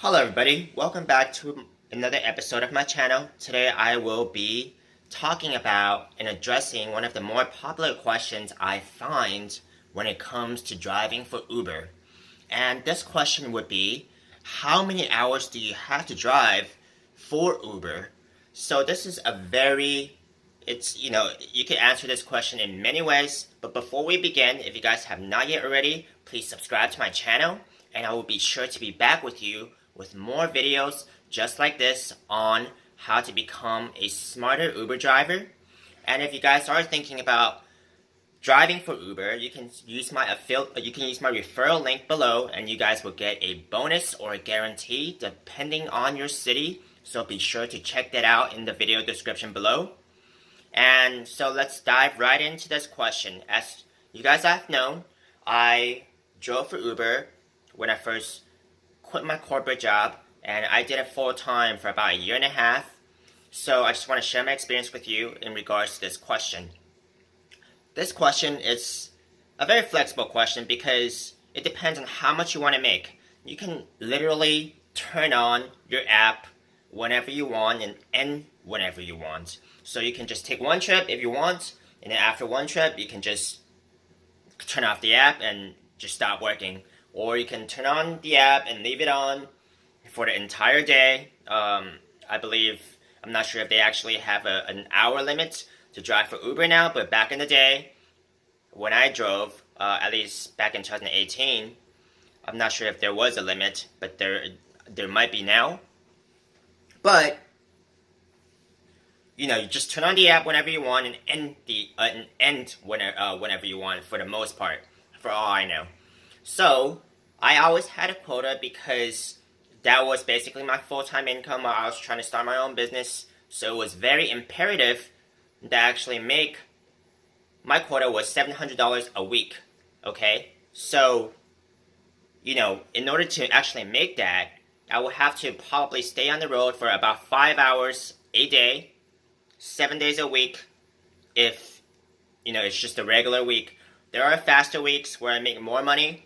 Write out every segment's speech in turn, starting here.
Hello everybody, welcome back to another episode of my channel. Today I will be talking about and addressing one of the more popular questions I find when it comes to driving for Uber. And this question would be, how many hours do you have to drive for Uber? So this is a very, you can answer this question in many ways, but before we begin, if you guys have not yet already, please subscribe to my channel, and I will be sure to be back with you with more videos just like this on how to become a smarter Uber driver. And if you guys are thinking about driving for Uber, you can use my referral link below, and you guys will get a bonus or a guarantee depending on your city. So be sure to check that out in the video description below. And so let's dive right into this question. As you guys have known, I drove for Uber when I first quit my corporate job, and I did it full time for about a year and a half. So I just want to share my experience with you in regards to this question. This question is a very flexible question because it depends on how much you want to make. You can literally turn on your app whenever you want and end whenever you want. So you can just take one trip if you want, and then after one trip you can just turn off the app and just stop working. Or you can turn on the app and leave it on for the entire day. I believe, I'm not sure if they actually have an hour limit to drive for Uber now, but back in the day, when I drove, at least back in 2018, I'm not sure if there was a limit, but there might be now. But you just turn on the app whenever you want and end whenever you want, for the most part, for all I know. So I always had a quota because that was basically my full-time income while I was trying to start my own business. So it was very imperative to actually make my quota was $700 a week. Okay, so in order to actually make that, I will have to probably stay on the road for about 5 hours a day, 7 days a week, if it's just a regular week. There are faster weeks where I make more money,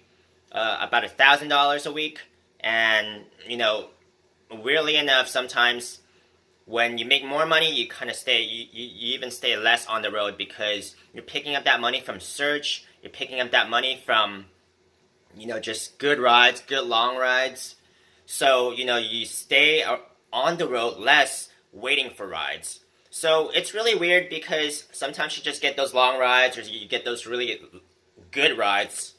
about $1,000 a week, and weirdly enough, sometimes when you make more money, you kind of you even stay less on the road because you're picking up that money from search, you're picking up that money from just good rides, good long rides. So you stay on the road less, waiting for rides. So it's really weird because sometimes you just get those long rides, or you get those really good rides,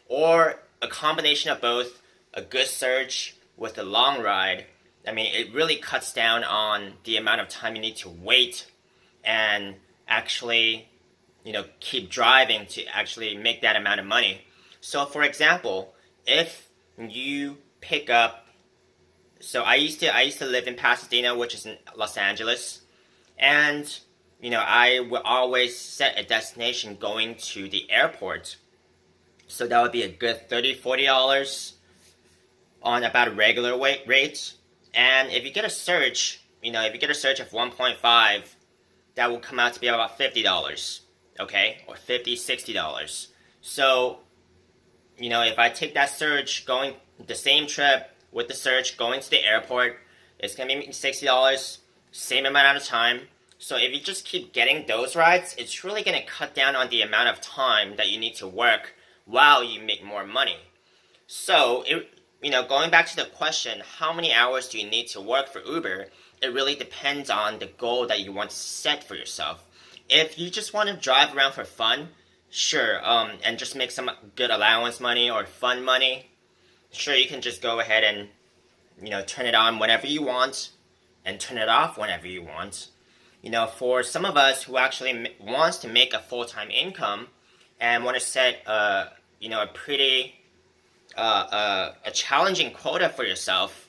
or a combination of both, a good search with a long ride. I mean, it really cuts down on the amount of time you need to wait and actually, keep driving to actually make that amount of money. So for example, if you pick up, so I used to live in Pasadena, which is in Los Angeles, and I would always set a destination going to the airport. So that would be a good $30-$40 on about a regular rate. And if you get a search, of 1.5, that will come out to be about $50, okay? Or $50-$60. So, if I take that search going the same trip with the search going to the airport, it's going to be $60, same amount of time. So if you just keep getting those rides, it's really going to cut down on the amount of time that you need to work while you make more money. So, going back to the question, how many hours do you need to work for Uber? It really depends on the goal that you want to set for yourself. If you just want to drive around for fun, sure, and just make some good allowance money or fun money, sure, you can just go ahead and, turn it on whenever you want and turn it off whenever you want. For some of us who actually wants to make a full-time income and want to set a pretty a challenging quota for yourself,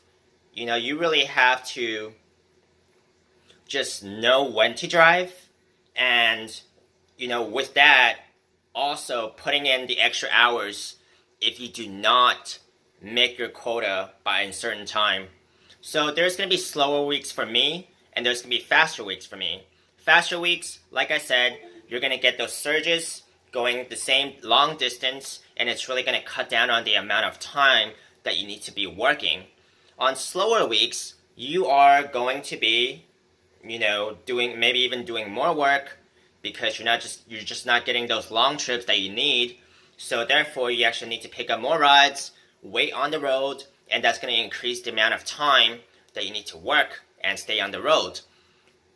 you really have to just know when to drive, and with that, also putting in the extra hours if you do not make your quota by a certain time. So there's going to be slower weeks for me, and there's going to be faster weeks for me. Faster weeks, like I said, you're going to get those surges going the same long distance, and it's really going to cut down on the amount of time that you need to be working. on slower weeks, you are going to be, doing maybe even doing more work because you're just not getting those long trips that you need. So therefore, you actually need to pick up more rides, wait on the road, and that's going to increase the amount of time that you need to work and stay on the road.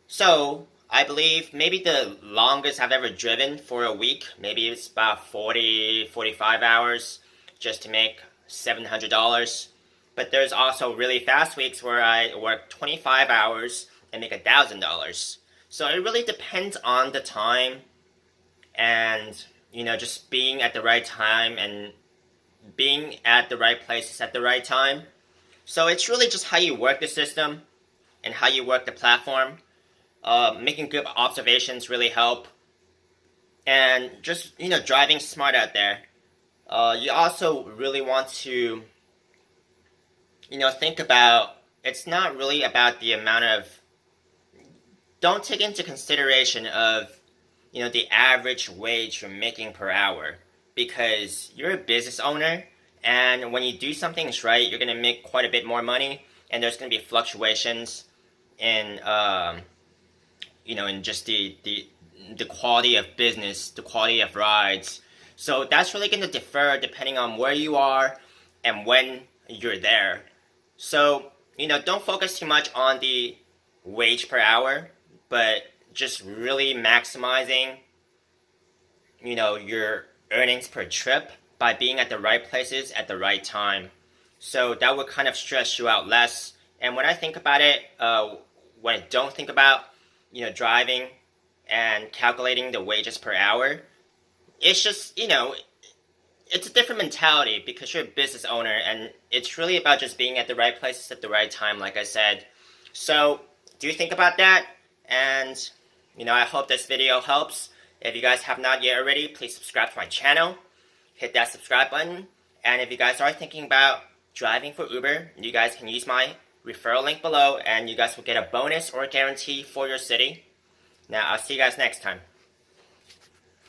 So I believe maybe the longest I've ever driven for a week, maybe it's about 45 hours just to make $700. But there's also really fast weeks where I work 25 hours and make $1,000. So it really depends on the time and, just being at the right time and being at the right places at the right time. So it's really just how you work the system and how you work the platform. Making good observations really help. And just, driving smart out there. You also really want to, think about, it's not really about the amount of, don't take into consideration of, the average wage you're making per hour. Because you're a business owner, and when you do some things right, you're going to make quite a bit more money, and there's going to be fluctuations in, in just the quality of business, the quality of rides. So that's really going to differ depending on where you are and when you're there. So, don't focus too much on the wage per hour, but just really maximizing, your earnings per trip by being at the right places at the right time. So that would kind of stress you out less. And when I think about it, when I don't think about, driving and calculating the wages per hour, it's just, it's a different mentality because you're a business owner and it's really about just being at the right places at the right time, like I said. So do think about that, and, I hope this video helps. If you guys have not yet already, please subscribe to my channel. Hit that subscribe button. And if you guys are thinking about driving for Uber, you guys can use my referral link below and you guys will get a bonus or a guarantee for your city. Now, I'll see you guys next time.